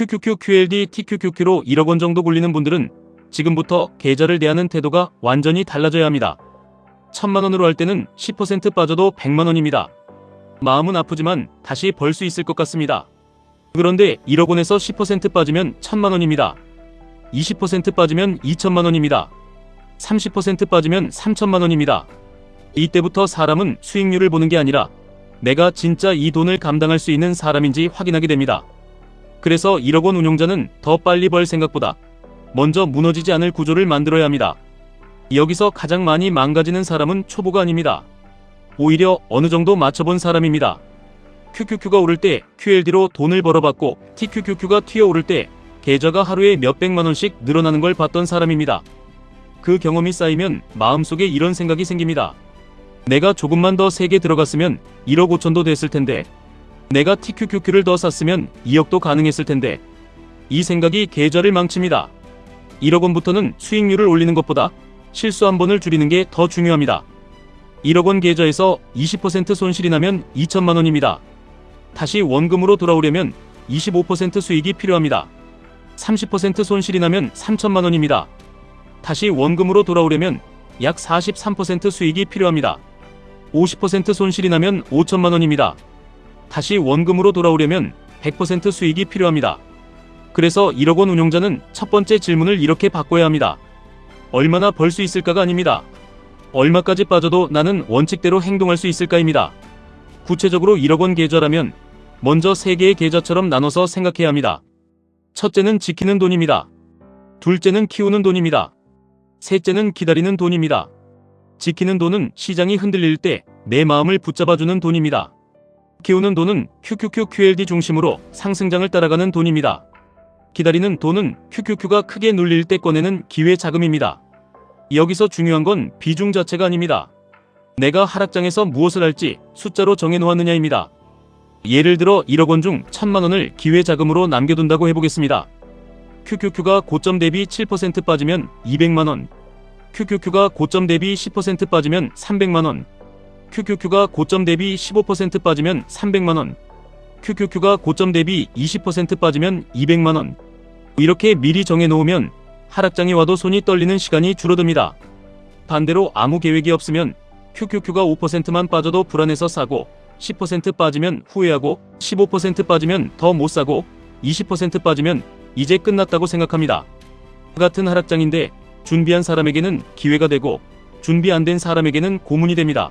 QQQ, QLD, TQQQ로 1억 원 정도 굴리는 분들은 지금부터 계좌를 대하는 태도가 완전히 달라져야 합니다. 1000만 원으로 할 때는 10% 빠져도 100만 원입니다. 마음은 아프지만 다시 벌 수 있을 것 같습니다. 그런데 1억 원에서 10% 빠지면 1000만 원입니다. 20% 빠지면 2000만 원입니다. 30% 빠지면 3000만 원입니다. 이때부터 사람은 수익률을 보는 게 아니라 내가 진짜 이 돈을 감당할 수 있는 사람인지 확인하게 됩니다. 그래서 1억 원 운용자는 더 빨리 벌 생각보다 먼저 무너지지 않을 구조를 만들어야 합니다. 여기서 가장 많이 망가지는 사람은 초보가 아닙니다. 오히려 어느 정도 맞춰본 사람입니다. QQQ가 오를 때 QLD로 돈을 벌어봤고 TQQQ가 튀어오를 때 계좌가 하루에 몇백만 원씩 늘어나는 걸 봤던 사람입니다. 그 경험이 쌓이면 마음속에 이런 생각이 생깁니다. 내가 조금만 더 세게 들어갔으면 1억 5천도 됐을 텐데, 내가 TQQQ를 더 샀으면 2억도 가능했을 텐데, 이 생각이 계좌를 망칩니다. 1억 원부터는 수익률을 올리는 것보다 실수 한 번을 줄이는 게 더 중요합니다. 1억 원 계좌에서 20% 손실이 나면 2천만 원입니다. 다시 원금으로 돌아오려면 25% 수익이 필요합니다. 30% 손실이 나면 3천만 원입니다. 다시 원금으로 돌아오려면 약 43% 수익이 필요합니다. 50% 손실이 나면 5천만 원입니다. 다시 원금으로 돌아오려면 100% 수익이 필요합니다. 그래서 1억 원 운용자는 첫 번째 질문을 이렇게 바꿔야 합니다. 얼마나 벌 수 있을까가 아닙니다. 얼마까지 빠져도 나는 원칙대로 행동할 수 있을까입니다. 구체적으로 1억 원 계좌라면 먼저 3개의 계좌처럼 나눠서 생각해야 합니다. 첫째는 지키는 돈입니다. 둘째는 키우는 돈입니다. 셋째는 기다리는 돈입니다. 지키는 돈은 시장이 흔들릴 때 내 마음을 붙잡아주는 돈입니다. 키우는 돈은 QQQ, QLD 중심으로 상승장을 따라가는 돈입니다. 기다리는 돈은 QQQ가 크게 눌릴 때 꺼내는 기회 자금입니다. 여기서 중요한 건 비중 자체가 아닙니다. 내가 하락장에서 무엇을 할지 숫자로 정해놓았느냐입니다. 예를 들어 1억 원 중 1000만 원을 기회 자금으로 남겨둔다고 해보겠습니다. QQQ가 고점 대비 7% 빠지면 200만 원, QQQ가 고점 대비 10% 빠지면 300만 원, QQQ가 고점 대비 15% 빠지면 300만 원, QQQ가 고점 대비 20% 빠지면 200만 원. 이렇게 미리 정해놓으면 하락장이 와도 손이 떨리는 시간이 줄어듭니다. 반대로 아무 계획이 없으면 QQQ가 5%만 빠져도 불안해서 사고, 10% 빠지면 후회하고, 15% 빠지면 더 못 사고, 20% 빠지면 이제 끝났다고 생각합니다. 같은 하락장인데 준비한 사람에게는 기회가 되고 준비 안 된 사람에게는 고문이 됩니다.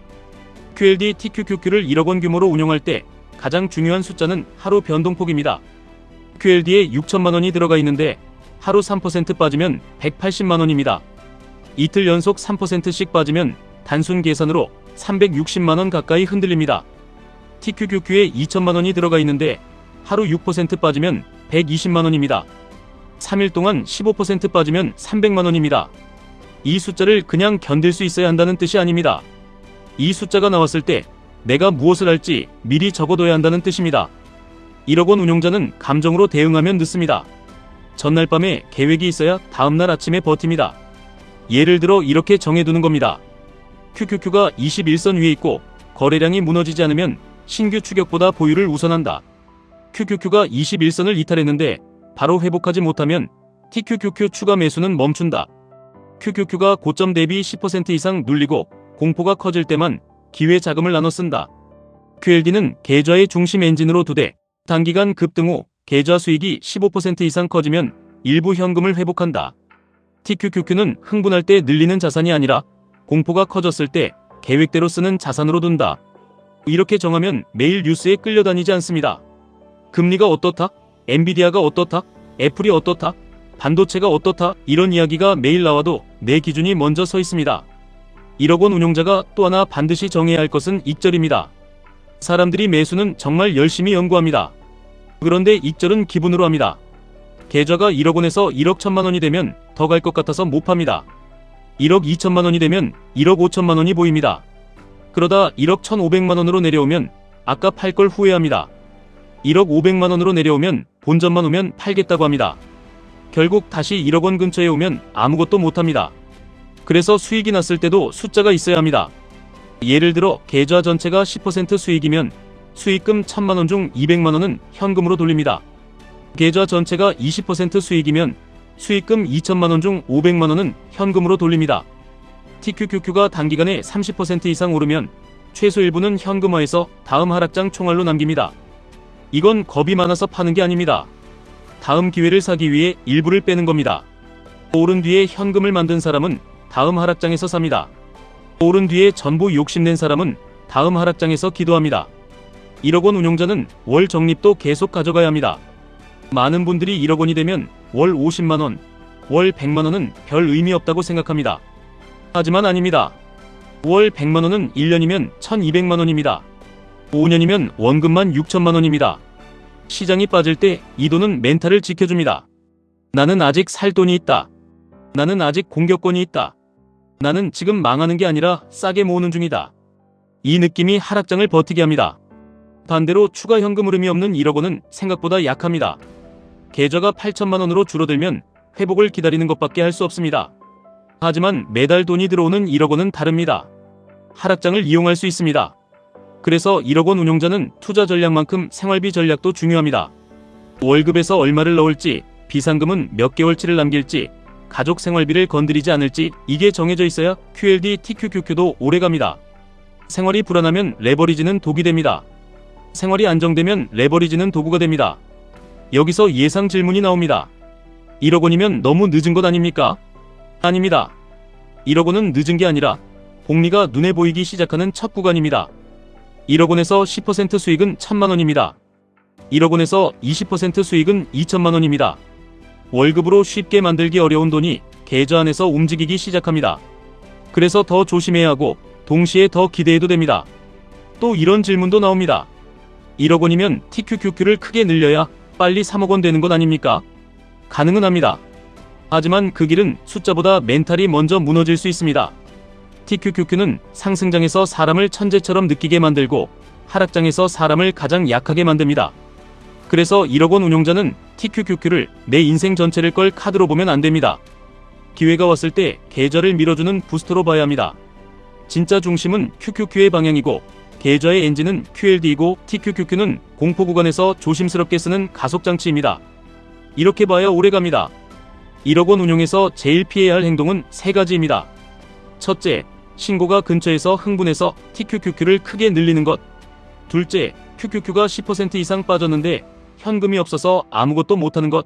QLD, TQQQ를 1억 원 규모로 운영할 때 가장 중요한 숫자는 하루 변동폭입니다. QLD에 6천만 원이 들어가 있는데 하루 3% 빠지면 180만 원입니다. 이틀 연속 3%씩 빠지면 단순 계산으로 360만 원 가까이 흔들립니다. TQQQ에 2천만 원이 들어가 있는데 하루 6% 빠지면 120만 원입니다. 3일 동안 15% 빠지면 300만 원입니다. 이 숫자를 그냥 견딜 수 있어야 한다는 뜻이 아닙니다. 이 숫자가 나왔을 때 내가 무엇을 할지 미리 적어둬야 한다는 뜻입니다. 1억 원 운용자는 감정으로 대응하면 늦습니다. 전날 밤에 계획이 있어야 다음날 아침에 버팁니다. 예를 들어 이렇게 정해두는 겁니다. QQQ가 21선 위에 있고 거래량이 무너지지 않으면 신규 추격보다 보유를 우선한다. QQQ가 21선을 이탈했는데 바로 회복하지 못하면 TQQQ 추가 매수는 멈춘다. QQQ가 고점 대비 10% 이상 눌리고 공포가 커질 때만 기회 자금을 나눠 쓴다. QLD는 계좌의 중심 엔진으로 두되 단기간 급등 후 계좌 수익이 15% 이상 커지면 일부 현금을 회복한다. TQQQ는 흥분할 때 늘리는 자산이 아니라 공포가 커졌을 때 계획대로 쓰는 자산으로 둔다. 이렇게 정하면 매일 뉴스에 끌려다니지 않습니다. 금리가 어떻다? 엔비디아가 어떻다? 애플이 어떻다? 반도체가 어떻다? 이런 이야기가 매일 나와도 내 기준이 먼저 서 있습니다. 1억 원 운용자가 또 하나 반드시 정해야 할 것은 익절입니다. 사람들이 매수는 정말 열심히 연구합니다. 그런데 익절은 기분으로 합니다. 계좌가 1억 원에서 1억 1천만 원이 되면 더 갈 것 같아서 못 팝니다. 1억 2천만 원이 되면 1억 5천만 원이 보입니다. 그러다 1억 1,500만 원으로 내려오면 아까 팔 걸 후회합니다. 1억 500만 원으로 내려오면 본전만 오면 팔겠다고 합니다. 결국 다시 1억 원 근처에 오면 아무것도 못합니다. 그래서 수익이 났을 때도 숫자가 있어야 합니다. 예를 들어 계좌 전체가 10% 수익이면 수익금 1000만 원 중 200만 원은 현금으로 돌립니다. 계좌 전체가 20% 수익이면 수익금 2천만원 중 500만원은 현금으로 돌립니다. TQQQ가 단기간에 30% 이상 오르면 최소 일부는 현금화해서 다음 하락장 총알로 남깁니다. 이건 겁이 많아서 파는 게 아닙니다. 다음 기회를 사기 위해 일부를 빼는 겁니다. 오른 뒤에 현금을 만든 사람은 다음 하락장에서 삽니다. 오른 뒤에 전부 욕심낸 사람은 다음 하락장에서 기도합니다. 1억 원 운용자는 월 적립도 계속 가져가야 합니다. 많은 분들이 1억 원이 되면 월 50만원, 월 100만원은 별 의미 없다고 생각합니다. 하지만 아닙니다. 월 100만원은 1년이면 1200만원입니다. 5년이면 원금만 6천만원입니다. 시장이 빠질 때 이 돈은 멘탈을 지켜줍니다. 나는 아직 살 돈이 있다. 나는 아직 공격권이 있다. 나는 지금 망하는 게 아니라 싸게 모으는 중이다. 이 느낌이 하락장을 버티게 합니다. 반대로 추가 현금 흐름이 없는 1억 원은 생각보다 약합니다. 계좌가 8천만원으로 줄어들면 회복을 기다리는 것밖에 할 수 없습니다. 하지만 매달 돈이 들어오는 1억 원은 다릅니다. 하락장을 이용할 수 있습니다. 그래서 1억 원 운용자는 투자 전략만큼 생활비 전략도 중요합니다. 월급에서 얼마를 넣을지, 비상금은 몇 개월치를 남길지, 가족 생활비를 건드리지 않을지 이게 정해져 있어야 QLD, TQQQ도 오래갑니다. 생활이 불안하면 레버리지는 독이 됩니다. 생활이 안정되면 레버리지는 도구가 됩니다. 여기서 예상 질문이 나옵니다. 1억 원이면 너무 늦은 것 아닙니까? 아닙니다. 1억 원은 늦은 게 아니라 복리가 눈에 보이기 시작하는 첫 구간입니다. 1억 원에서 10% 수익은 1000만 원입니다. 1억 원에서 20% 수익은 2천만 원입니다. 월급으로 쉽게 만들기 어려운 돈이 계좌 안에서 움직이기 시작합니다. 그래서 더 조심해야 하고 동시에 더 기대해도 됩니다. 또 이런 질문도 나옵니다. 1억 원이면 TQQQ를 크게 늘려야 빨리 3억 원 되는 것 아닙니까? 가능은 합니다. 하지만 그 길은 숫자보다 멘탈이 먼저 무너질 수 있습니다. TQQQ는 상승장에서 사람을 천재처럼 느끼게 만들고 하락장에서 사람을 가장 약하게 만듭니다. 그래서 1억 원 운용자는 TQQQ를 내 인생 전체를 걸 카드로 보면 안 됩니다. 기회가 왔을 때 계좌를 밀어주는 부스터로 봐야 합니다. 진짜 중심은 QQQ의 방향이고 계좌의 엔진은 QLD이고 TQQQ는 공포 구간에서 조심스럽게 쓰는 가속장치입니다. 이렇게 봐야 오래갑니다. 1억 원 운용에서 제일 피해야 할 행동은 3가지입니다. 첫째, 신고가 근처에서 흥분해서 TQQQ를 크게 늘리는 것. 둘째, QQQ가 10% 이상 빠졌는데 현금이 없어서 아무것도 못하는 것.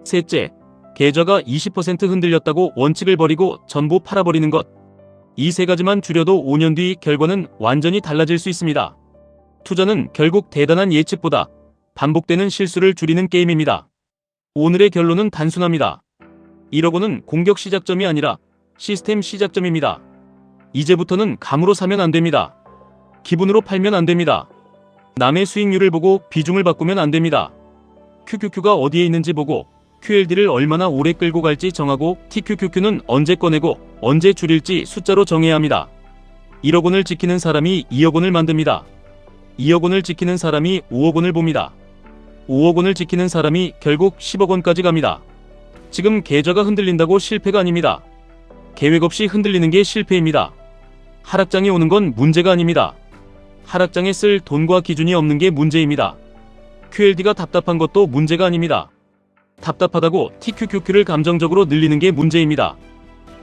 셋째, 계좌가 20% 흔들렸다고 원칙을 버리고 전부 팔아버리는 것. 이 3가지만 줄여도 5년 뒤 결과는 완전히 달라질 수 있습니다. 투자는 결국 대단한 예측보다 반복되는 실수를 줄이는 게임입니다. 오늘의 결론은 단순합니다. 1억 원은 공격 시작점이 아니라 시스템 시작점입니다. 이제부터는 감으로 사면 안 됩니다. 기분으로 팔면 안 됩니다. 남의 수익률을 보고 비중을 바꾸면 안 됩니다. QQQ가 어디에 있는지 보고 QLD를 얼마나 오래 끌고 갈지 정하고 TQQQ는 언제 꺼내고 언제 줄일지 숫자로 정해야 합니다. 1억 원을 지키는 사람이 2억 원을 만듭니다. 2억 원을 지키는 사람이 5억 원을 봅니다. 5억 원을 지키는 사람이 결국 10억 원까지 갑니다. 지금 계좌가 흔들린다고 실패가 아닙니다. 계획 없이 흔들리는 게 실패입니다. 하락장이 오는 건 문제가 아닙니다. 하락장에 쓸 돈과 기준이 없는 게 문제입니다. QLD가 답답한 것도 문제가 아닙니다. 답답하다고 TQQQ를 감정적으로 늘리는 게 문제입니다.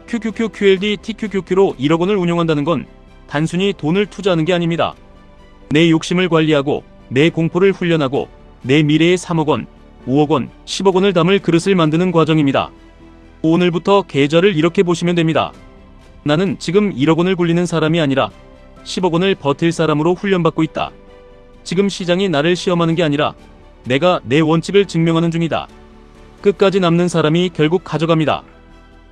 QQQ, QLD, TQQQ로 1억 원을 운용한다는 건 단순히 돈을 투자하는 게 아닙니다. 내 욕심을 관리하고 내 공포를 훈련하고 내 미래에 3억 원, 5억 원, 10억 원을 담을 그릇을 만드는 과정입니다. 오늘부터 계좌를 이렇게 보시면 됩니다. 나는 지금 1억 원을 굴리는 사람이 아니라 10억 원을 버틸 사람으로 훈련받고 있다. 지금 시장이 나를 시험하는 게 아니라 내가 내 원칙을 증명하는 중이다. 끝까지 남는 사람이 결국 가져갑니다.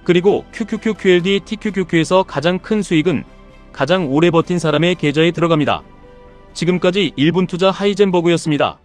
그리고 QQQ, QLD, TQQQ에서 가장 큰 수익은 가장 오래 버틴 사람의 계좌에 들어갑니다. 지금까지 1분 투자 하이젠버그였습니다.